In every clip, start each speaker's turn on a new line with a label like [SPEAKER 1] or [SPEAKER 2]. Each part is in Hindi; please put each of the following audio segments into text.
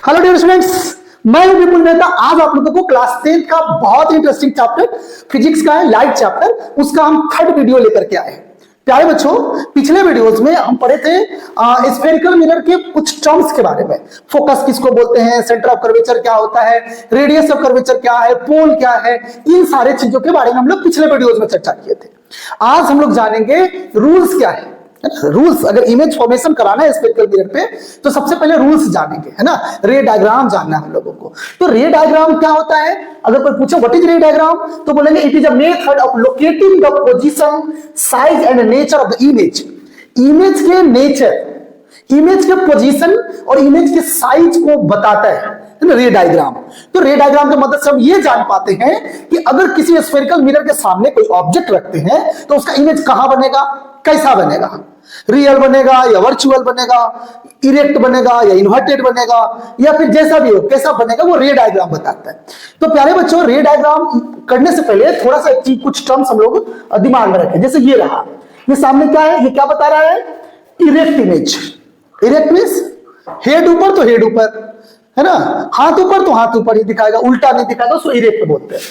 [SPEAKER 1] हेलो डियर स्टूडेंट्स, मैं हूं विपुल मेहता। आज आप लोगों को क्लास 10 का बहुत इंटरेस्टिंग चैप्टर फिजिक्स का है, लाइट चैप्टर, उसका हम थर्ड वीडियो लेकर के आए हैं। प्यारे बच्चों, पिछले वीडियोस में हम पढ़े थे स्फेरिकल मिरर के कुछ टर्म्स के बारे में। फोकस किसको बोलते हैं, सेंटर ऑफ कर्वेचर क्या होता है, रेडियस ऑफ कर्वेचर क्या है, पोल क्या है, इन सारे चीजों के बारे में हम लोग पिछले वीडियोस में चर्चा किए थे। आज हम लोग जानेंगे रूल्स क्या है। रूल्स, अगर इमेज फॉर्मेशन कराना है स्फेरिकल मिरर पे तो सबसे पहले रूल्स जानेंगे, है ना। रे डायग्राम जानना है हम लोगों को। तो रे डायग्राम क्या होता है, अगर कोई पूछे व्हाट इज रे डायग्राम तो बोलेंगे it is a method of locating the position, size and nature of the image. Image के नेचर, इमेज के पोजीशन और इमेज के साइज को बताता है ना रे डायग्राम। तो रे डायग्राम की मदद से हम ये जान पाते हैं कि अगर किसी स्फेरिकल मिरर के सामने कोई ऑब्जेक्ट रखते हैं तो उसका इमेज कहां बनेगा, कैसा बनेगा, रियल बनेगा या वर्चुअल बनेगा, इरेक्ट बनेगा या इन्वर्टेड बनेगा, या फिर जैसा भी हो कैसा बनेगा, वो रे डायग्राम बताता है। तो प्यारे बच्चों, रे डायग्राम करने से पहले थोड़ा सा कुछ टर्म्स हम लोग दिमाग में रखें। जैसे ये रहा, ये सामने क्या है, ये क्या बता रहा है, erect image. Erect means head ऊपर तो हेड ऊपर, है ना, हाथ ऊपर तो हाथ ऊपर ही दिखाएगा, उल्टा नहीं दिखाएगा, उसको इरेक्ट बोलते हैं।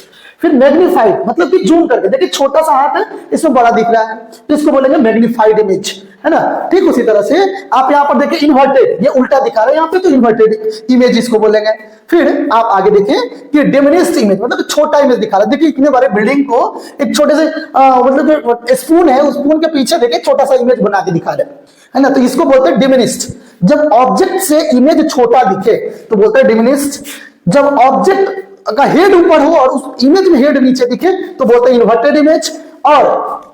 [SPEAKER 1] फिर मैग्नीफाइड, मतलब कि जूम करके देखिए, छोटा सा हाथ है इसमें बड़ा दिख रहा है तो इसको बोलेंगे मैग्नीफाइड इमेज, है ना। ठीक उसी तरह से आप यहाँ पर देखिए इन्वर्टेड, ये उल्टा दिखा रहा है यहाँ पे तो इन्वर्टेड इमेज इसको बोलेंगे। फिर आप आगे देखें कि डिमिनिश्ड इमेज, मतलब छोटा इमेज दिखा रहा है। देखिए इतने बड़े बिल्डिंग को एक छोटे से मतलब स्पून है, उस स्पून के पीछे देखिए छोटा सा इमेज बना के दिखा रहे है ना, तो इसको बोलते हैं डिमिनिश्ड। जब ऑब्जेक्ट से इमेज छोटा दिखे तो बोलते हैं डिमिनिश्ड। जब ऑब्जेक्ट का हेड ऊपर हो और उस इमेज में हेड नीचे दिखे तो बोलते हैं इन्वर्टेड इमेज। और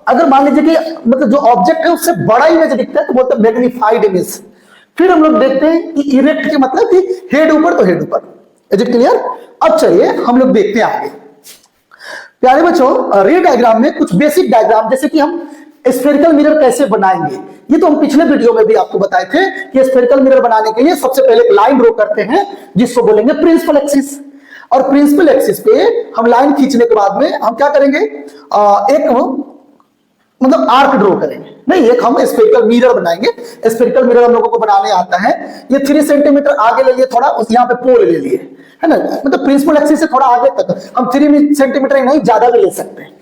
[SPEAKER 1] अगर मान लीजिए कि मतलब जो ऑब्जेक्ट है उससे बड़ा इमेज दिखता है तो बोलते हैं मैग्नीफाइड इमेज। फिर हम लोग देखते हैं कि इरेक्ट के मतलब कि हेड ऊपर तो हेड ऊपर। Is it clear? अब चलिए हम लोग देखते हैं आगे। प्यारे बच्चों, रे डायग्राम में कुछ बेसिक डायग्राम, जैसे कि हम स्फेरिकल मिरर कैसे बनाएंगे, ये तो हम पिछले वीडियो में भी आपको बताए थे कि स्फेरिकल मिरर बनाने के लिए सबसे पहले एक लाइन ड्रॉ करते हैं जिसको बोलेंगे प्रिंसिपल एक्सिस। और प्रिंसिपल एक्सिस पे हम लाइन खींचने के बाद में हम क्या करेंगे, एक मतलब आर्क ड्रॉ करेंगे, नहीं एक हम स्फेरिकल मिरर बनाएंगे। स्फेरिकल मिरर हम लोगों को बनाने आता है। ये 3 सेंटीमीटर आगे ले लिए, थोड़ा उस यहाँ पे पोल ले लिए, है ना, मतलब प्रिंसिपल एक्सिस से थोड़ा आगे तक हम 3 सेंटीमीटर ही नहीं ज्यादा भी ले सकते हैं।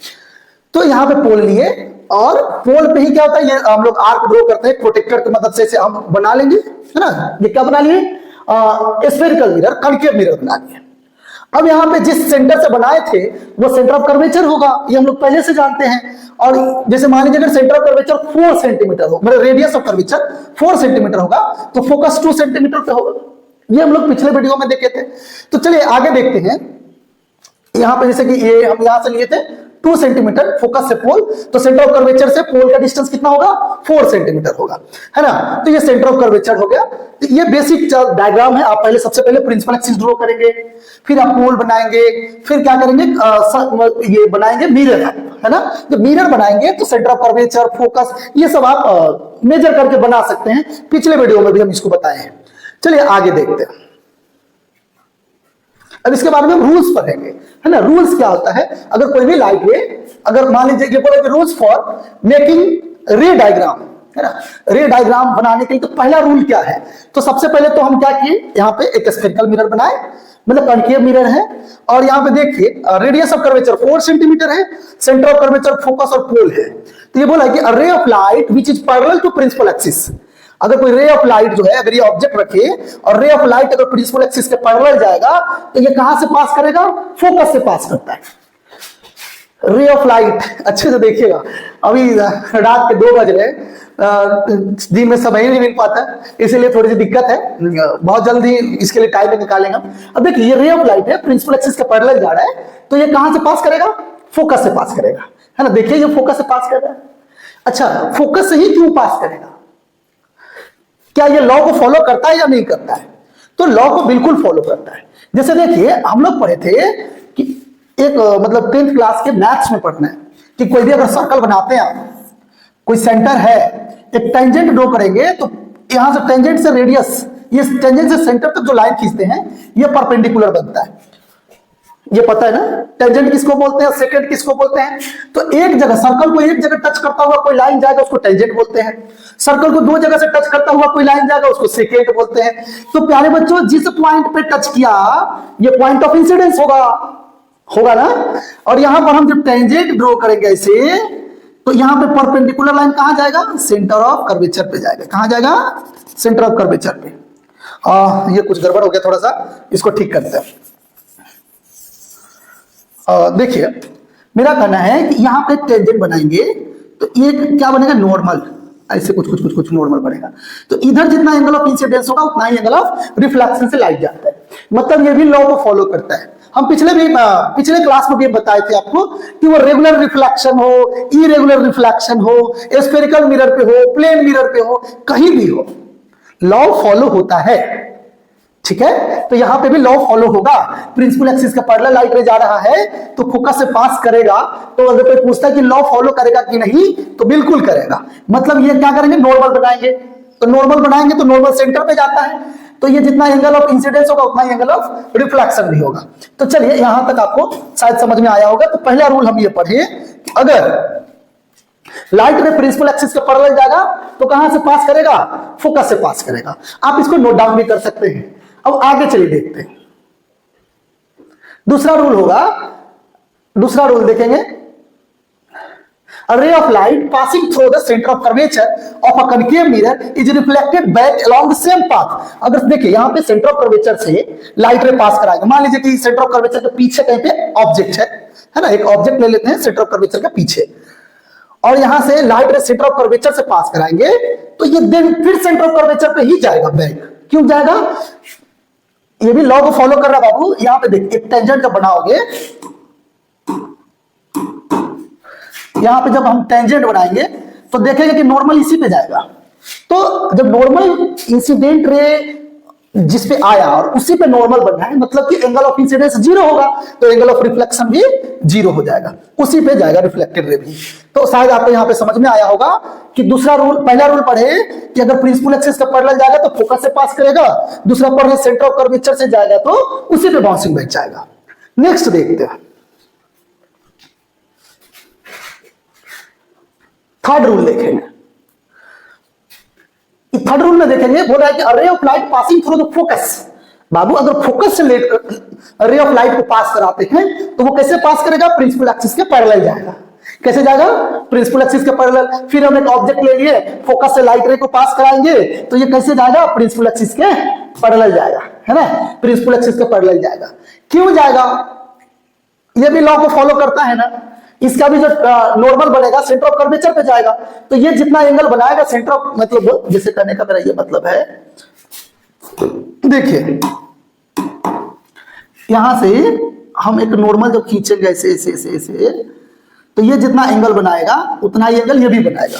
[SPEAKER 1] तो यहाँ पे पोल लिए और पोल पे ही क्या होता है, ये हम लोग आर्क ड्रॉ करते हैं प्रोटेक्टर की मदद से हम बना लेंगे, है ना। ये क्या बना लिए, स्फेरिकल मिरर, कनकेव मिरर बना लिए। अब यहाँ पे जिस सेंटर से बनाए थे वो सेंटर ऑफ कर्वेचर होगा, ये हम लोग पहले से जानते हैं। और जैसे मान लीजिए अगर सेंटर ऑफ कर्वेचर 4 सेंटीमीटर हो, मतलब रेडियस ऑफ कर्वेचर 4 सेंटीमीटर होगा तो फोकस 2 सेंटीमीटर पे होगा। ये हम लोग पिछले वीडियो में देखे थे। तो चलिए आगे देखते हैं। यहाँ पे जैसे कि ये हम यहाँ से लिए थे 2 सेंटीमीटर फोकस से पोल, तो सेंटर ऑफ कर्वेचर से पोल का डिस्टेंस कितना होगा, 4 सेंटीमीटर होगा, है ना। तो ये सेंटर ऑफ कर्वेचर हो गया। तो ये बेसिक डायग्राम है। आप पहले सबसे पहले प्रिंसिपल एक्सिस ड्रॉ करेंगे, फिर आप पोल बनाएंगे, फिर क्या करेंगे, ये बनाएंगे मिरर, है ना। जब मिरर बनाएंगे तो सेंटर ऑफ कर्वेचर, फोकस, ये सब आप मेजर करके बना सकते हैं। पिछले वीडियो में भी हम इसको बताए हैं। चलिए आगे देखते हैं। अब इसके बारे में हम रूल्स पढ़ेंगे, है ना। रूल्स क्या होता है, अगर कोई भी लाइट रे, अगर मान लीजिए ये बोले रूल्स फॉर मेकिंग रे डायग्राम, है ना, रे डायग्राम बनाने के लिए तो पहला रूल क्या है, तो सबसे पहले तो हम क्या किए, यहाँ पे एक स्फेरिकल मिरर बनाए, मतलब कनकेव मिरर है। और यहाँ पे देखिए रेडियस ऑफ कर्वेचर 4 सेंटीमीटर है, सेंटर ऑफ कर्वेचर, फोकस और पोल है। तो ये बोला कि a ray of light which is parallel to principal axis. अगर कोई रे ऑफ लाइट जो है, अगर ये ऑब्जेक्ट रखे और रे ऑफ लाइट अगर प्रिंसिपल एक्सिस के पैरेलल जाएगा तो ये कहां से पास करेगा, फोकस से पास करता है। रे ऑफ लाइट अच्छे से देखिएगा, अभी रात के 2 बज रहे, दिन में समय नहीं मिल पाता, इसीलिए थोड़ी सी दिक्कत है। बहुत जल्दी इसके लिए टाइम निकालेंगे। अब देखिए ये रे ऑफ लाइट है, प्रिंसिपल एक्सिस के पैरेलल जा रहा है, तो ये कहां से पास करेगा, फोकस से पास करेगा, है ना। देखिए ये फोकस से पास कर रहा है। अच्छा, फोकस से ही क्यों पास करेगा, क्या ये लॉ को फॉलो करता है या नहीं करता है, तो लॉ को बिल्कुल फॉलो करता है। जैसे देखिए हम लोग पढ़े थे कि एक मतलब 10th क्लास के मैथ्स में पढ़ना है कि कोई भी अगर सर्कल बनाते हैं आप, कोई सेंटर है, एक टेंजेंट ड्रॉ करेंगे तो यहां से टेंजेंट से रेडियस, ये टेंजेंट से सेंटर तक जो लाइन खींचते हैं ये परपेंडिकुलर बनता है। ये पता है ना, टेंजेंट किसको बोलते हैं, सेकेंड किसको बोलते हैं। तो एक जगह सर्कल को एक जगह टच करता हुआ कोई लाइन जाएगा उसको टेंजेंट बोलते हैं, सर्कल को दो जगह से टच करता हुआ कोई लाइन जाएगा उसको सेकेंड बोलते हैं। तो प्यारे बच्चों, जिस पॉइंट पे टच किया ये पॉइंट ऑफ इंसिडेंस होगा ना। और यहां पर हम जब टेंजेंट ड्रॉ करेंगे ऐसे, तो यहां पे परपेंडिकुलर लाइन कहां जाएगा, सेंटर ऑफ कर्वेचर पे जाएगा। कहां जाएगा, सेंटर ऑफ कर्वेचर पे। ये कुछ गड़बड़ हो गया थोड़ा सा, इसको ठीक करते हैं। देखिए मेरा कहना है कि यहां पे टेंजेंट बनाएंगे तो एक क्या बनेगा, नॉर्मल, ऐसे कुछ नॉर्मल बनेगा। तो इधर जितना एंगल ऑफ इंसिडेंस होगा उतना ही एंगल ऑफ रिफ्लेक्शन से लाइट जाता है। मतलब ये भी लॉ को फॉलो करता है। हम पिछले क्लास में भी बताए थे आपको कि वो रेगुलर रिफ्लेक्शन हो, इरेगुलर रिफ्लेक्शन हो, स्फेरिकल मिरर पे हो, प्लेन मिरर पे हो, कहीं भी हो, लॉ फॉलो होता है। ठीक है, तो यहां पे भी लॉ फॉलो होगा। प्रिंसिपल एक्सिस का पैरेलल लाइट रे जा रहा है तो फोकस से पास करेगा। तो अगर कोई पूछता है कि लॉ फॉलो करेगा कि नहीं, तो बिल्कुल करेगा। मतलब ये क्या करेंगे, नॉर्मल बनाएंगे। तो नॉर्मल बनाएंगे तो नॉर्मल सेंटर पे जाता है, तो ये जितना एंगल ऑफ इंसिडेंस होगा उतना ही एंगल ऑफ रिफ्लेक्शन भी होगा। तो चलिए यहां तक आपको शायद समझ में आया होगा। तो पहला रूल हम ये पढ़े कि अगर लाइट रे प्रिंसिपल एक्सिस के पैरेलल जाएगा तो कहां से पास करेगा, फोकस से पास करेगा। आप इसको नोट डाउन भी कर सकते हैं। अब आगे चलिए देखते हैं। दूसरा रूल होगा, दूसरा रूल देखेंगे, a ray of light passing through the center of curvature of a concave mirror is reflected back along the same path। अगर देखिए यहां पे सेंटर ऑफ कर्वेचर से लाइट रे पास कराएगा। मान लीजिए कि सेंटर ऑफ कर्वेचर के पीछे कहीं पे ऑब्जेक्ट है ना, एक ऑब्जेक्ट ले लेते हैं सेंटर ऑफ कर्वेचर के पीछे, और यहां से लाइट रे सेंटर ऑफ कर्वेचर से पास कराएंगे तो ये देन फिर सेंटर ऑफ कर्वेचर पे ही जाएगा बैक। क्यों जाएगा, ये भी लॉ को फॉलो कर रहा है बाबू। यहां पे देखिए एक टेंजेंट जब बनाओगे, यहां पे जब हम टेंजेंट बनाएंगे तो देखेंगे कि नॉर्मल इसी पे जाएगा। तो जब नॉर्मल इंसिडेंट रे जिस पे आया और उसी पे नॉर्मल बन रहा है, मतलब कि एंगल ऑफ इंसिडेंस जीरो होगा तो एंगल ऑफ रिफ्लेक्शन भी जीरो हो जाएगा, उसी पे जाएगा रिफ्लेक्टेड रे भी। तो शायद आपको यहां पे समझ में आया होगा कि दूसरा रूल, पहला रूल पढ़े कि अगर प्रिंसिपल एक्सिस का पैरेलल जाएगा तो फोकस से पास करेगा, दूसरा पढ़े सेंटर ऑफ कर्वेचर से जाएगा तो उसी पे बाउंसिंग बैक जाएगा। नेक्स्ट देखते हैं, थर्ड रूल देखेंगे। थर्ड रूल में देखेंगे, बोल रहा है कि ray of light passing through the focus. बाबू अगर फोकस से रे ऑफ लाइट को पास कराते हैं तो वो कैसे पास करेगा, प्रिंसिपल एक्सिस के पैरेलल जाएगा। कैसे जाएगा, प्रिंसिपल एक्सिस के पैरेलल। फिर हम एक ऑब्जेक्ट ले लिए, फोकस से लाइट रे को पास कराएंगे तो ये कैसे जाएगा, प्रिंसिपल एक्सिस के पैरेलल जाएगा, है ना, प्रिंसिपल एक्सिस के पैरेलल जाएगा। क्यों जाएगा, ये भी लॉ को फॉलो करता है ना। इसका भी जो नॉर्मल बनेगा सेंटर ऑफ कर्वेचर पे जाएगा। तो ये जितना एंगल बनाएगा सेंटर ऑफ, मतलब जैसे करने का मेरा ये मतलब है, देखिए यहां से हम एक नॉर्मल जब खींचेंगे ऐसे ऐसे ऐसे ऐसे, तो ये जितना एंगल बनाएगा उतना ही एंगल ये भी बनाएगा।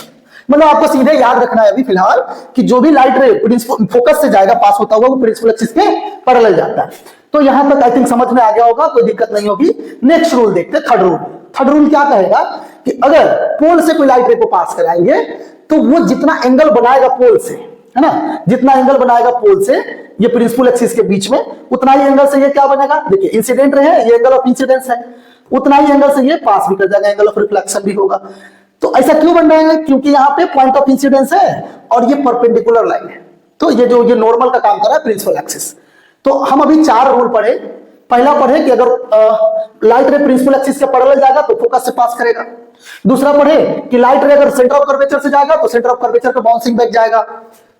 [SPEAKER 1] मतलब आपको सीधे याद रखना है अभी फिलहाल कि जो भी लाइट रे फोकस से जाएगा पास होता हुआ वो प्रिंसिपल एक्सिस के पैरेलल जाता है। तो यहां तक आई थिंक समझ में आ गया होगा, कोई दिक्कत नहीं होगी। नेक्स्ट रूल देखते हैं, थर्ड रूल। थर्ड रूल क्या कहेगा कि अगर पोल से कोई लाइट रे को पास कराएंगे तो वो जितना एंगल बनाएगा पोल से, है ना, जितना एंगल बनाएगा पोल से ये प्रिंसिपल एक्सिस के बीच में, उतना ही एंगल से ये क्या बनेगा, देखिए इंसिडेंट रे है, ये एंगल ऑफ इंसिडेंस है, उतना ही एंगल से ये पास भी कर जाएगा, एंगल ऑफ रिफ्लेक्शन भी होगा। तो ऐसा क्यों बन रहा है, क्योंकि यहाँ पे पॉइंट ऑफ इंसिडेंस है और ये परपेंडिकुलर लाइन है। तो ये जो ये नॉर्मल का काम कर रहा है प्रिंसिपल एक्सिस। तो हम अभी चार रूल पढ़े। पहला पढ़े कि अगर लाइट रे प्रिंसिपल एक्सिस के पैरेलल जाएगा तो फोकस से पास करेगा। दूसरा पढ़े कि लाइट रे अगर सेंटर ऑफ कर्वेचर से जाएगा तो सेंटर ऑफ कर्वेचर पे बाउंसिंग बैक जाएगा,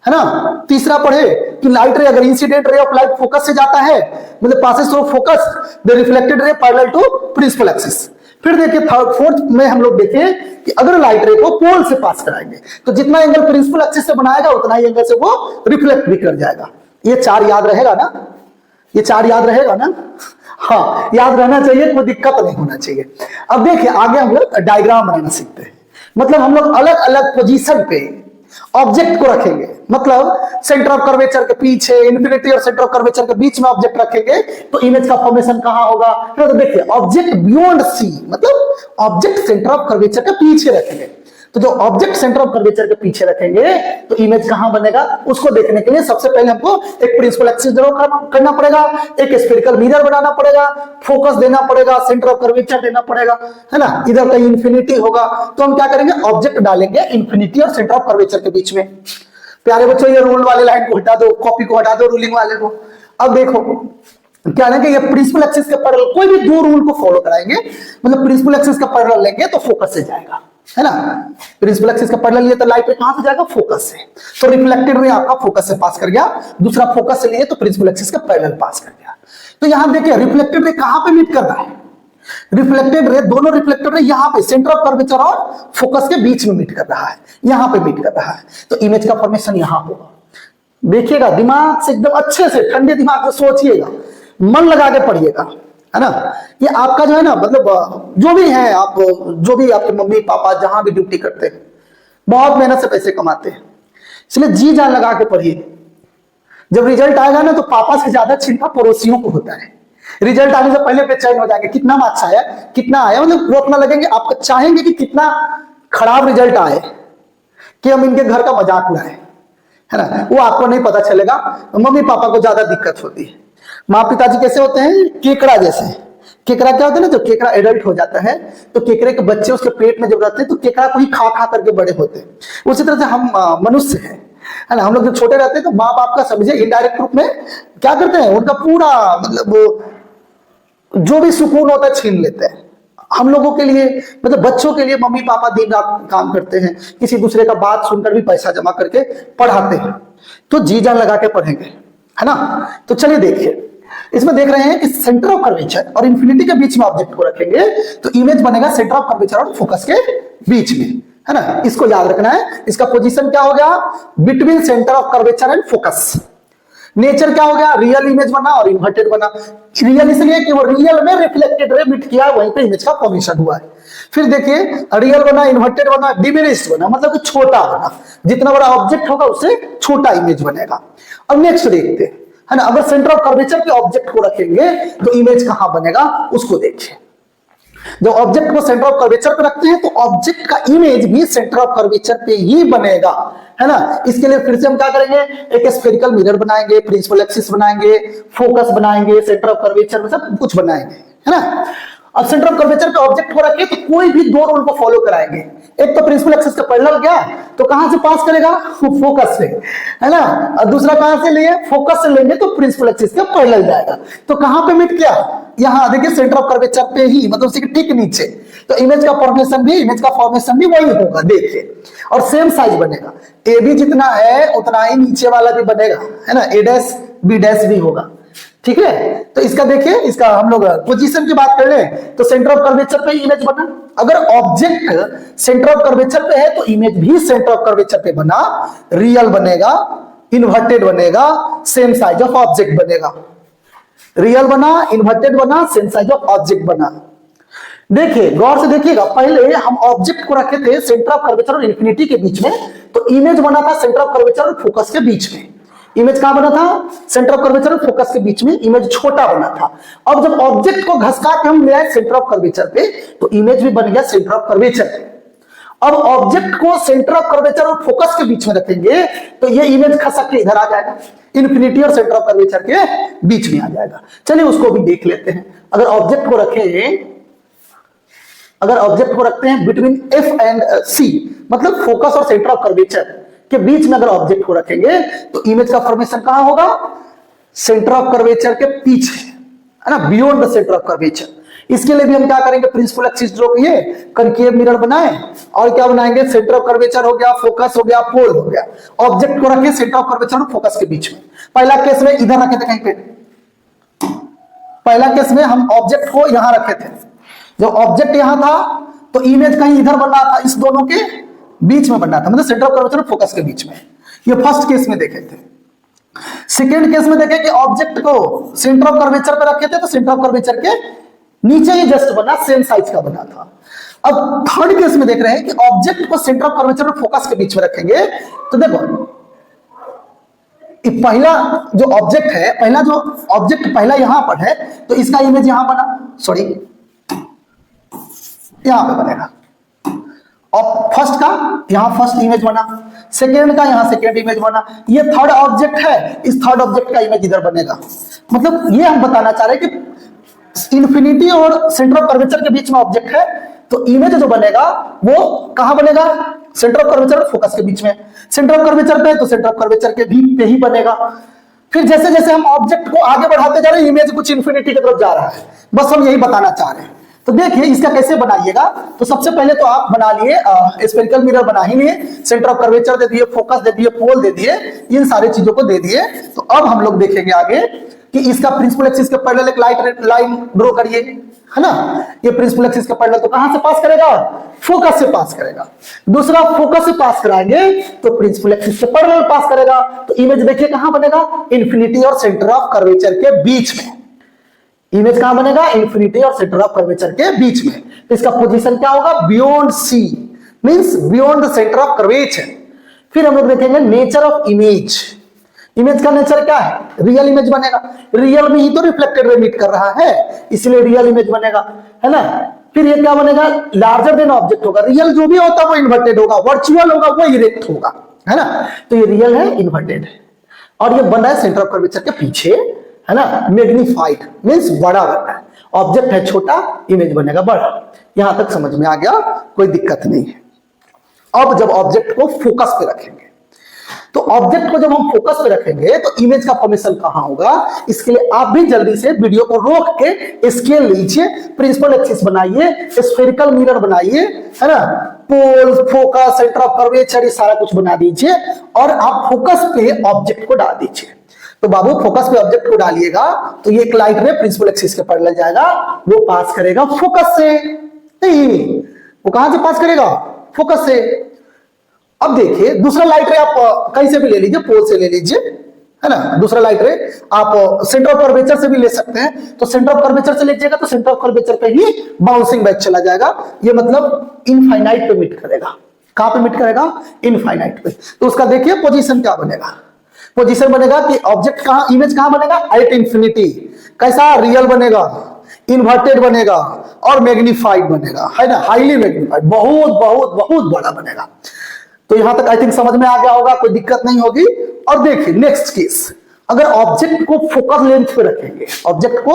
[SPEAKER 1] है ना। तीसरा पढ़े कि लाइट रे अगर incident ray of light focus से जाता है, मतलब passes through focus the reflected ray parallel to principal axis. फिर देखिए फोर्थ में हम लोग देखें कि अगर लाइट रे को पोल से पास कराएंगे तो जितना एंगल प्रिंसिपल एक्सिस से बनाएगा उतना ही एंगल से वो रिफ्लेक्ट भी कर जाएगा। ये चार याद रहेगा ना, ये चार याद रहेगा ना, हाँ याद रहना चाहिए, कोई दिक्कत नहीं होना चाहिए। अब देखिए आगे हम लोग डायग्राम बनाना सीखते हैं। मतलब हम लोग अलग अलग पोजीशन पे ऑब्जेक्ट को रखेंगे, मतलब सेंटर ऑफ कर्वेचर के पीछे, इन्फिनिटी और सेंटर ऑफ कर्वेचर के बीच में ऑब्जेक्ट रखेंगे तो इमेज का फॉर्मेशन कहां होगा। तो देखिए ऑब्जेक्ट बियॉन्ड सी, मतलब ऑब्जेक्ट सेंटर ऑफ कर्वेचर के पीछे रखेंगे तो जो ऑब्जेक्ट सेंटर ऑफ कर्वेचर के पीछे रखेंगे तो इमेज कहां बनेगा, उसको देखने के लिए सबसे पहले हमको एक प्रिंसिपल एक्सिस ड्रॉ करना पड़ेगा, एक स्फेरिकल मिरर बनाना पड़ेगा, फोकस देना पड़ेगा, सेंटर ऑफ कर्वेचर देना पड़ेगा, है ना। इधर कहीं इंफिनिटी होगा तो हम क्या करेंगे, ऑब्जेक्ट डालेंगे इंफिनिटी और सेंटर ऑफ कर्वेचर के बीच में। प्यारे बच्चों ये रूल वाले लाइन को हटा दो, कॉपी को हटा दो, रूलिंग वाले को। अब देखो क्या है कि ये प्रिंसिपल एक्सिस के पैरेलल कोई भी दो रूल को फॉलो कराएंगे, मतलब प्रिंसिपल एक्सिस का पैरेलल लेंगे तो फोकस से जाएगा, है ना। प्रिंसिपल एक्सिस का पैरेलल लिए तो लाइट पे कहां से जाएगा, फोकस से। तो रिफ्लेक्टेड रे आपका फोकस से पास कर गया, दूसरा फोकस से लिए तो प्रिंसिपल एक्सिस का पैरेलल पास कर गया। तो यहां देखिए रिफ्लेक्टेड रे कहां पे मीट कर रहा है, रिफ्लेक्टेड रे, दोनों रिफ्लेक्टेड रे यहां पे सेंटर ऑफ कर्वेचर और फोकस के बीच में मीट कर रहा है, यहां पे मीट कर रहा है। तो इमेज का फॉर्मेशन यहां होगा। देखिएगा दिमाग से एकदम अच्छे से, ठंडे दिमाग से सोचिएगा, मन लगा के पढ़िएगा, है ना। ये आपका जो है ना, मतलब जो भी है, आप जो भी आपके मम्मी पापा जहां भी ड्यूटी करते हैं, बहुत मेहनत से पैसे कमाते हैं, इसलिए जी जान लगा के पढ़िए। जब रिजल्ट आएगा ना तो पापा से ज्यादा चिंता पड़ोसियों को होता है। रिजल्ट आने से पहले बेचैन हो जाएंगे, कितना मार्क्स आया, कितना आया, मतलब वो अपना लगेंगे, आप चाहेंगे कि कितना खराब रिजल्ट आए कि हम इनके घर का मजाक उड़ाए, है ना। वो आपको नहीं पता चलेगा, मम्मी पापा को ज्यादा दिक्कत होती है। माँ पिताजी कैसे होते हैं, केकड़ा जैसे। केकड़ा क्या होता है ना, जब केकड़ा एडल्ट हो जाता है तो केकड़े के बच्चे उसके पेट में जब रहते हैं तो केकड़ा को ही खा खा करके बड़े होते हैं। उसी तरह से हम मनुष्य हैं, है ना। हम लोग जब छोटे रहते हैं तो माँ बाप का समझे इनडायरेक्ट रूप में क्या करते हैं, उनका पूरा मतलब जो भी सुकून होता है छीन लेते हैं। हम लोगों के लिए, मतलब बच्चों के लिए मम्मी पापा दिन रात काम करते हैं, किसी दूसरे का बात सुनकर भी पैसा जमा करके पढ़ाते हैं, तो जी जान लगा के पढ़ेंगे, है ना। तो चलिए देखिए, इसमें देख रहे हैं कि सेंटर ऑफ कर्वेचर और इंफिनिटी के बीच में ऑब्जेक्ट को रखेंगे तो इमेज बनेगा सेंटर ऑफ कर्वेचर और फोकस के बीच में, है ना। इसको याद रखना है। इसका पोजीशन क्या हो गया, between centre of curvature and focus. Nature क्या हो गया, रियल इमेज बना और इन्वर्टेड बना। रियल इसलिए कि वो रियल में रिफ्लेक्टेड रे मिट किया, वहीं पे इमेज का फॉर्मेशन हुआ है। फिर देखिए रियल बना, इन्वर्टेड बना, डिमिनिश्ड बना, मतलब कि छोटा बना। जितना बड़ा ऑब्जेक्ट होगा उससे छोटा इमेज बनेगा। अब नेक्स्ट देखते हैं, है ना। अगर सेंटर ऑफ कर्वेचर के ऑब्जेक्ट को रखेंगे तो इमेज कहां बनेगा, उसको देखिए। जब ऑब्जेक्ट को सेंटर ऑफ कर्वेचर पे रखते हैं तो ऑब्जेक्ट का इमेज भी सेंटर ऑफ कर्वेचर पे ही बनेगा, है ना। इसके लिए फिर से हम क्या करेंगे, एक स्फेरिकल मिरर बनाएंगे, प्रिंसिपल एक्सिस बनाएंगे, फोकस बनाएंगे, सेंटर ऑफ कर्वेचर में सब कुछ बनाएंगे, है ना। अब सेंटर ऑफ कर्वेचर पे ऑब्जेक्ट को रखे तो कोई भी दो रूल को फॉलो कराएंगे। एक तो प्रिंसिपल एक्सिस का पैरेलल गया तो कहां से पास करेगा, फोकस से, है ना। और दूसरा कहां से लिए, फोकस से लेंगे तो प्रिंसिपल एक्सिस का पैरेलल जाएगा। तो कहां पे मिट गया, यहां देखिए सेंटर ऑफ कर्वेचर पे ही, मतलब उसी के ठीक नीचे। तो इमेज का फॉर्मेशन भी वही होगा, देखिए। और सेम साइज बनेगा, ए बी जितना है उतना ही नीचे वाला भी बनेगा, है ना। ए डैश बी डैश भी होगा, ठीक है। तो इसका देखिए, इसका हम लोग पोजीशन की बात कर ले तो सेंटर ऑफ कर्वेचर पे इमेज बना। अगर ऑब्जेक्ट सेंटर ऑफ कर्वेचर पे है तो इमेज भी सेंटर ऑफ कर्वेचर पे बना, रियल बनेगा, इन्वर्टेड बनेगा, सेम साइज ऑफ ऑब्जेक्ट बनेगा। रियल बना, इन्वर्टेड बना, सेम साइज ऑफ ऑब्जेक्ट बना। देखिए गौर से देखिएगा, पहले हम ऑब्जेक्ट को रखे थे सेंटर ऑफ कर्वेचर और इंफिनिटी के बीच में, तो इमेज बना था सेंटर ऑफ कर्वेचर और फोकस के बीच में। इमेज कहां बना था, सेंटर ऑफ कर्वेचर और फोकस के बीच में, इमेज छोटा बना था। अब जब ऑब्जेक्ट को घसका के हम ले आए सेंटर ऑफ कर्वेचर पे तो इमेज भी बन गया सेंटर ऑफ कर्वेचर पे। अब ऑब्जेक्ट को सेंटर ऑफ कर्वेचर और फोकस के बीच में रखेंगे तो ये इमेज खसक के इधर आ जाएगा, इंफिनिटी और सेंटर ऑफ कर्वेचर के बीच में आ जाएगा। चलिए उसको भी देख लेते हैं। अगर ऑब्जेक्ट को रखते हैं बिटवीन एफ एंड सी, मतलब फोकस और सेंटर ऑफ कर्वेचर के बीच में अगर ऑब्जेक्ट को रखेंगे तो इमेज का फॉर्मेशन कहां होगा, सेंटर ऑफ कर्वेचर के पीछे, है ना, beyond the centre of curvature. इसके लिए भी हम क्या करेंगे, प्रिंसिपल एक्सिस ड्रॉ किए, कनकेव मिरर बनाए और क्या बनाएंगे, सेंटर ऑफ कर्वेचर हो गया, फोकस हो गया, पोल हो गया। ऑब्जेक्ट को रखे सेंटर ऑफ कर्वेचर और फोकस के बीच में। पहला केस में इधर रखे थे कहीं पे, पहला केस में हम ऑब्जेक्ट को यहां रखे थे। जब ऑब्जेक्ट यहां था तो इमेज कहीं इधर बन रहा था, इस दोनों के बीच में बनना था, मतलब सेंटर ऑफ कर्वेचर और फोकस के बीच में। ये फर्स्ट केस में देखे थे। सेकेंड केस में देखे कि ऑब्जेक्ट को सेंटर ऑफ कर्वेचर पे रखे थे तो सेंटर ऑफ कर्वेचर के नीचे ही जस्ट बना, सेम साइज का बना था। अब थर्ड केस में देख रहे हैं कि ऑब्जेक्ट को सेंटर ऑफ कर्वेचर और फोकस के बीच में रखेंगे तो देखो पहला जो ऑब्जेक्ट है, पहला यहां पर है तो इसका इमेज यहां बना, सॉरी यहां पे बनेगा। और फर्स्ट का यहां फर्स्ट इमेज बना, सेकेंड का यहां सेकेंड इमेज बना, ये थर्ड ऑब्जेक्ट है, इस थर्ड ऑब्जेक्ट का इमेज इधर बनेगा। मतलब ये हम बताना चाह रहे हैं कि इन्फिनिटी और सेंटर ऑफ कर्वेचर के बीच में ऑब्जेक्ट है, तो इमेज जो बनेगा वो कहां बनेगा, सेंटर ऑफ कर्वेचर और फोकस के बीच में। सेंटर ऑफ कर्वेचर पे तो सेंटर ऑफ कर्वेचर के भी पे ही बनेगा। फिर जैसे जैसे हम ऑब्जेक्ट को आगे बढ़ाते जा रहे हैं, इमेज कुछ इन्फिनिटी की तरफ जा रहा है, बस हम यही बताना चाह रहे हैं। तो देखिए इसका कैसे बनाइएगा। तो सबसे पहले तो आप बना लिए स्फेरिकल मिरर, बना ही लिए, सेंटर ऑफ कर्वेचर दे दिए, फोकस दे दिए, पोल दे दिए, इन सारी चीजों को दे दिए। तो अब हम लोग देखेंगे आगे कि इसका प्रिंसिपल एक्सिस के पैरेलल एक लाइन ड्रॉ करिए, है ना। ये प्रिंसिपल एक्सिस के पैरेलल तो कहां से पास करेगा, फोकस से पास करेगा। दूसरा फोकस से पास कराएंगे तो प्रिंसिपल एक्सिस के पैरेलल पास करेगा। तो इमेज देखिए कहां बनेगा, इन्फिनिटी और सेंटर ऑफ कर्वेचर के बीच में। इमेज कहां बनेगा, इन्फिनिटी और सेंटर ऑफ कर्वेचर के बीच में। तो इसका पोजीशन क्या होगा, beyond C, means beyond the centre of curvature. फिर हम लोग देखेंगे नेचर ऑफ इमेज। इमेज का नेचर क्या है, रियल इमेज बनेगा। रियल में ही तो रिफ्लेक्टेड रे मीट कर रहा है, इसलिए रियल इमेज बनेगा, है ना। फिर ये क्या बनेगा, लार्जर देन ऑब्जेक्ट होगा। रियल जो भी होता है वो इन्वर्टेड होगा, वर्चुअल होगा वो इरेक्ट होगा, है ना। तो ये रियल है, इन्वर्टेड है, और ये बना है सेंटर ऑफ कर्वेचर के पीछे, है ना। मैग्नीफाइड मींस बड़ा बना है, ऑब्जेक्ट है छोटा, इमेज बनेगा बड़ा। यहां तक समझ में आ गया, कोई दिक्कत नहीं है। अब जब ऑब्जेक्ट को फोकस पे रखेंगे, तो ऑब्जेक्ट को जब हम फोकस पे रखेंगे तो इमेज का फॉर्मेशन कहां होगा, इसके लिए आप भी जल्दी से वीडियो को रोक के स्केल लीजिए, प्रिंसिपल एक्सिस बनाइए, स्फेरिकल मिरर बनाइए, है ना, पोल, फोकस, सेंटर ऑफ कर्वेचर, ये सारा कुछ बना दीजिए और आप फोकस पे ऑब्जेक्ट को डाल दीजिए। तो बाबू फोकस पे ऑब्जेक्ट को डालिएगा तो ये एक लाइट रे प्रिंसिपल एक्सिस के पैरेलल जाएगा, वो पास करेगा फोकस से। नहीं, वो कहां से पास करेगा, फोकस से। अब देखिए दूसरा लाइट रे आप कहीं से भी ले लीजिए, पोल से ले लीजिए, है ना। दूसरा लाइट रे आप सेंटर ऑफ कर्वेचर से भी ले सकते हैं। तो सेंटर ऑफ कर्वेचर से लीजिएगा तो सेंटर ऑफ कर्वेचर पे ही बाउंसिंग बैक चला जाएगा। ये मतलब इनफाइनाइट पे मीट करेगा। कहां पे मीट करेगा, इनफाइनाइट पे। तो उसका देखिए पोजीशन क्या बनेगा। पोजीशन बनेगा कि ऑब्जेक्ट कहां, इमेज कहां बनेगा, एट इंफिनिटी। कैसा, रियल बनेगा, इन्वर्टेड बनेगा और मैग्नीफाइड बनेगा, है ना, हाईली मैग्नीफाइड, बहुत बहुत बहुत बड़ा बनेगा। तो यहां तक आई थिंक समझ में आ गया होगा, कोई दिक्कत नहीं होगी। और देखिए नेक्स्ट केस, अगर ऑब्जेक्ट को फोकल लेंथ पे रखेंगे, ऑब्जेक्ट को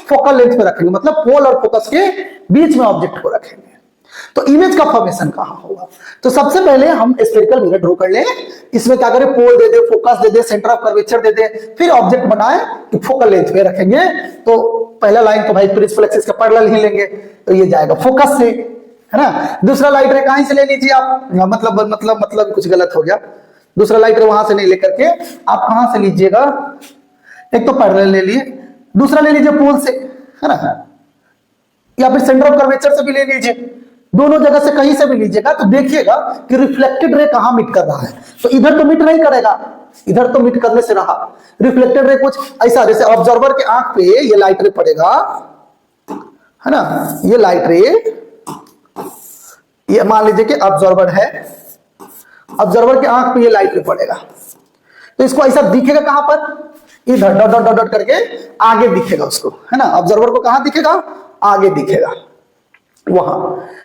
[SPEAKER 1] फोकल लेंथ पे रखेंगे, मतलब पोल और फोकस के बीच में ऑब्जेक्ट को रखेंगे, तो इमेज का फॉर्मेशन कहां होगा। तो सबसे पहले हम स्फेरिकल मिरर ड्रॉ कर लें। इसमें क्या करें, पोल दे दे, फोकस दे दे, सेंटर ऑफ कर्वेचर दे दे, फिर ऑब्जेक्ट बनाए कि फोकल लेंथ पे रखेंगे। तो पहला लाइन तो भाई प्रिंसिपल एक्सिस के पैरेलल ही लेंगे, तो ये जाएगा फोकस से, है ना। दूसरा लाइट रे कहां से ले लीजिए आप, मतलब कुछ गलत हो गया। दूसरा लाइट रे वहां से नहीं लेकर के आप कहां से लीजिएगा, एक तो पैरेलल ले लिए, दूसरा ले लीजिए पोल से, है ना, या फिर सेंटर ऑफ कर्वेचर से भी ले लीजिए। दोनों जगह से कहीं से भी लीजिएगा तो देखिएगा कि रिफ्लेक्टेड रे कहां मीट कर रहा है। तो इधर तो मीट नहीं करेगा, इधर तो मीट करने से रहा। रिफ्लेक्टेड रे कुछ ऐसा, जैसे ऑब्जर्वर के आंख पे ये लाइट रे पड़ेगा, है ना, ये लाइट रे, ये मान लीजिए कि ऑब्जर्वर है, ऑब्जर्वर के आंख पे ये लाइट रे पड़ेगा, तो इसको ऐसा दिखेगा कहां पर, इधर डॉट डॉट डॉट करके आगे दिखेगा उसको, है ना। ऑब्जर्वर को कहां दिखेगा, आगे दिखेगा, वहां,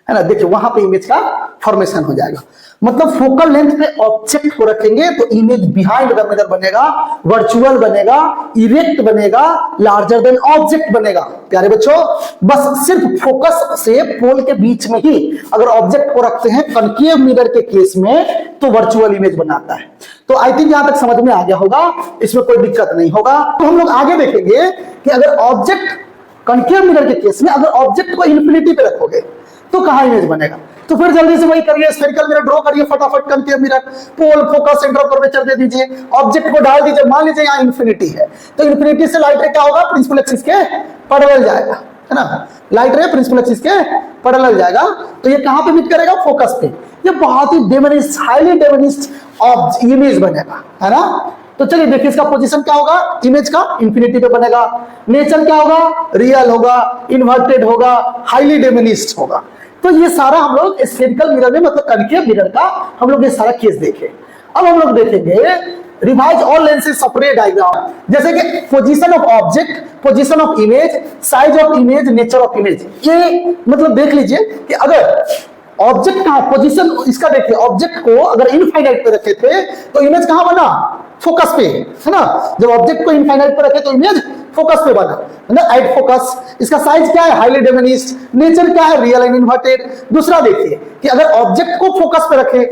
[SPEAKER 1] है ना। देखिए वहां पे इमेज का फॉर्मेशन हो जाएगा। मतलब फोकल लेंथ पे ऑब्जेक्ट को रखेंगे तो इमेज बिहाइंड द मिरर बनेगा, वर्चुअल बनेगा, इरेक्ट बनेगा, लार्जर देन ऑब्जेक्ट बनेगा। प्यारे बच्चों, बस सिर्फ फोकस से पोल के बीच में ही अगर ऑब्जेक्ट को रखते हैं कनकेव मिरर के केस में तो वर्चुअल इमेज बनाता है। तो आई थिंक यहां तक समझ में आ गया होगा, इसमें कोई दिक्कत नहीं होगा। तो हम लोग आगे देखेंगे कि अगर ऑब्जेक्ट कनकेव मिरर के केस में अगर ऑब्जेक्ट को इन्फिनिटी पे रखोगे तो कहां इमेज बनेगा। तो फिर जल्दी से वही करिए, स्फेरिकल मिरर ड्रॉ करिए फटाफट, concave mirror, pole, focus, centre of curvature दे दीजिए, ऑब्जेक्ट को डाल दीजिए। मान लीजिए यहां इन्फिनिटी है तो इन्फिनिटी से लाइट रे क्या होगा, प्रिंसिपल एक्सिस के पैरेलल जाएगा, है ना। लाइट रे प्रिंसिपल एक्सिस के पैरेलल जाएगा तो ये कहां पे मीट करेगा, फोकस पे। ये बहुत ही डिमिनिश्ड, हाईली डिमिनिश्ड इमेज बनेगा, है ना। तो चलिए देखिए इसका पोजीशन क्या होगा, इमेज का इन्फिनिटी पे बनेगा। नेचर क्या होगा, रियल होगा, इन्वर्टेड होगा, हाईली डिमिनिश्ड होगा। तो ये सारा हम लोग स्फेरिकल मिरर में, मतलब कनकेव मिरर का हम लोग ये सारा केस देखे। अब हम लोग देखेंगे रिवाइज ऑल लेंसेज ऑफ रे डायग्राम, जैसे कि position of object, position of image, size of image, nature of image. ये मतलब देख लीजिए कि अगर ऑब्जेक्ट कहां पोजीशन इसका देखिए, ऑब्जेक्ट को अगर इनफाइनाइट पे रखे थे तो इमेज कहां बना, फोकस पे, है ना। जब ऑब्जेक्ट को इनफाइनाइट पे रखे तो इमेज फोकस पे बना, है ना, एट फोकस। इसका साइज क्या है, हाईली डिमिनिश्ड। नेचर क्या है, रियल एंड इन्वर्टेड। दूसरा देखिए कि अगर ऑब्जेक्ट को फोकस पे रखे,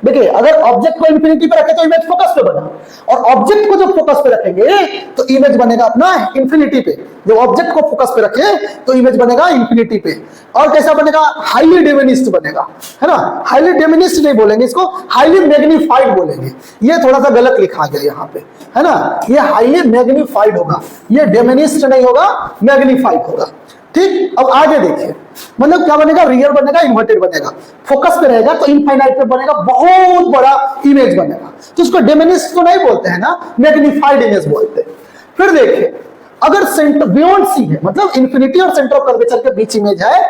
[SPEAKER 1] देखिए अगर ऑब्जेक्ट को इंफिनिटी पे रखे तो इमेज फोकस पे बना, और ऑब्जेक्ट को जब फोकस पे रखेंगे तो इमेज बनेगा अपना इंफिनिटी पे। जब ऑब्जेक्ट को फोकस पे रखे तो इमेज बनेगा इंफिनिटी पे। और कैसा बनेगा, हाईली डिमिनिश्ड बनेगा, है ना। हाईली डिमिनिश्ड नहीं बोलेंगे इसको, हाईली मैग्नीफाइड बोलेंगे। ये थोड़ा सा गलत लिखा गया यहाँ पे, है ना। ये हाईली मैग्नीफाइड होगा, ये डिमिनिश्ड नहीं होगा, मैग्नीफाइड होगा। ठीक, अब आगे देखिए, मतलब क्या बनेगा, रियल बनेगा, इन्वर्टेड बनेगा। फोकस पे रहेगा तो इनफाइनाइट पे बनेगा, बहुत बड़ा इमेज बनेगा। तो इसको डिमिनिश्ड तो नहीं बोलते हैं ना, मैग्नीफाइड इमेज बोलते हैं। फिर देखिए अगर सेंटर बियॉन्ड सी है, मतलब इंफिनिटी और सेंटर ऑफ कर्वेचर के बीच इमेज है,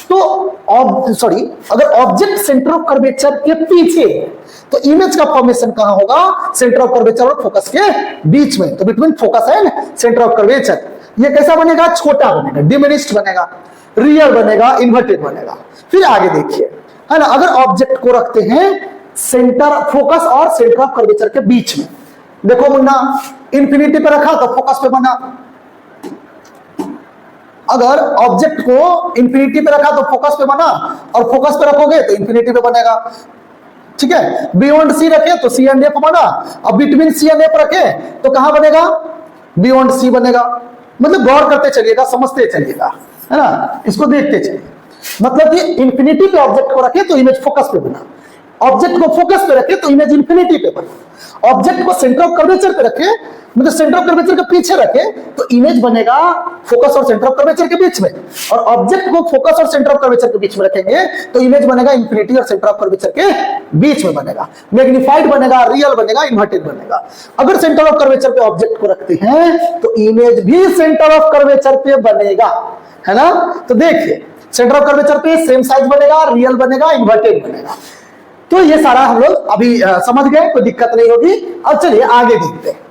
[SPEAKER 1] तो अगर ऑब्जेक्ट सेंटर ऑफ कर्वेचर के पीछे है तो इमेज का फॉर्मेशन कहां होगा, सेंटर ऑफ कर्वेचर और फोकस के बीच में। तो between focus and centre of curvature. ये कैसा बनेगा, छोटा बनेगा, डिमिनिश्ड बनेगा, रियल बनेगा, इन्वर्टेड बनेगा। फिर आगे देखिए, है ना, अगर ऑब्जेक्ट को रखते हैं सेंटर फोकस और सेंटर ऑफ कर्वेचर के बीच में, देखो मुन्ना इंफिनिटी पे रखा तो फोकस पे बना, अगर ऑब्जेक्ट को इंफिनिटी पे रखा तो फोकस पे बना, और फोकस पे रखोगे तो इंफिनिटी पे बनेगा। ठीक है, बियॉन्ड सी रखे तो सी एंड एफ बना, और बिटवीन सी एंड एफ रखे तो कहां बनेगा, बियॉन्ड सी बनेगा। मतलब गौर करते चलिएगा, समझते चलिएगा, है ना, इसको देखते चलिए। मतलब कि इंफिनिटी पे ऑब्जेक्ट को रखे तो इमेज फोकस पे बना, ऑब्जेक्ट को फोकस पे रखे तो इमेज इंफिनिटी पे बना, ऑब्जेक्ट को सेंटर ऑफ कर्वेचर पे रखे, मतलब सेंटर ऑफ कर्वेचर के पीछे रखे तो इमेज बनेगा फोकस और सेंटर ऑफ कर्वेचर के बीच में, और ऑब्जेक्ट को फोकस और सेंटर ऑफ कर्वेचर के बीच में रखेंगे तो इमेज बनेगा इंफिनिटी और सेंटर ऑफ कर्वेचर के बीच में बनेगा, मैग्नीफाइड बनेगा, रियल बनेगा, इन्वर्टेड बनेगा। अगर सेंटर ऑफ कर्वेचर पे ऑब्जेक्ट को रखते हैं तो इमेज भी सेंटर ऑफ कर्वेचर पे बनेगा, है ना। तो देखिए सेंटर ऑफ कर्वेचर पे सेम साइज बनेगा, रियल बनेगा, इन्वर्टेड बनेगा। तो ये सारा हम लोग अभी समझ गए, कोई दिक्कत नहीं होगी। अब चलिए आगे देखते हैं।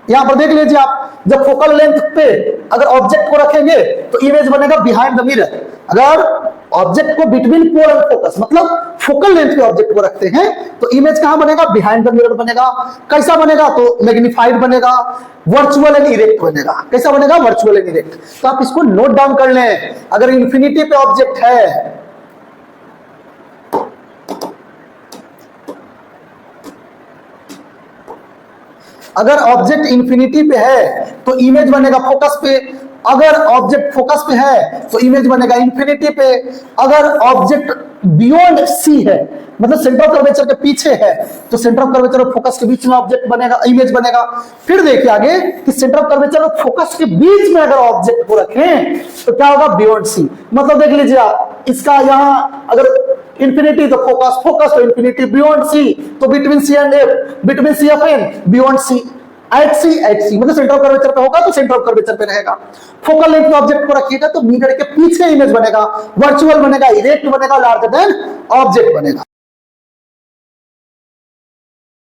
[SPEAKER 1] यहां पर देख लीजिए आप, जब फोकल लेंथ पे अगर ऑब्जेक्ट को रखेंगे तो इमेज बनेगा बिहाइंड द मिरर। अगर ऑब्जेक्ट को बिटवीन पोल एंड फोकस, मतलब फोकल लेंथ पे ऑब्जेक्ट को रखते हैं तो इमेज कहां बनेगा, बिहाइंड द मिरर बनेगा। कैसा बनेगा, तो मैग्नीफाइड बनेगा, वर्चुअल एंड इरेक्ट बनेगा। कैसा बनेगा, वर्चुअल एंड इरेक्ट। तो आप इसको नोट डाउन कर लें। अगर इंफिनिटी पे ऑब्जेक्ट है, अगर ऑब्जेक्ट इंफिनिटी पे है तो इमेज बनेगा फोकस पे, अगर ऑब्जेक्ट फोकस पे है तो इमेज बनेगा इंफिनिटी पे, अगर ऑब्जेक्ट बियॉन्ड सी है, मतलब सेंटर ऑफ कर्वेचर के पीछे है, तो सेंटर ऑफ कर्वेचर और फोकस के बीच में ऑब्जेक्ट बनेगा, इमेज बनेगा। फिर देखिए आगे कि सेंटर ऑफ कर्वेचर और फोकस के बीच में अगर ऑब्जेक्ट को रखें तो क्या होगा, बियॉन्ड सी। मतलब देख लीजिए आप, इसका यहां अगर इंफिनिटी तो फोकस, फोकस तो इंफिनिटी, बियॉन्ड सी तो between C and F, between C F and beyond C, at C, मतलब सेंटर ऑफ कर्वेचर पे होगा तो सेंटर ऑफ कर्वेचर पे रहेगा। फोकल लेंथ पे ऑब्जेक्ट को रखिएगा तो मिरर के पीछे इमेज बनेगा, वर्चुअल बनेगा, इरेक्ट बनेगा, लार्जर देन ऑब्जेक्ट बनेगा।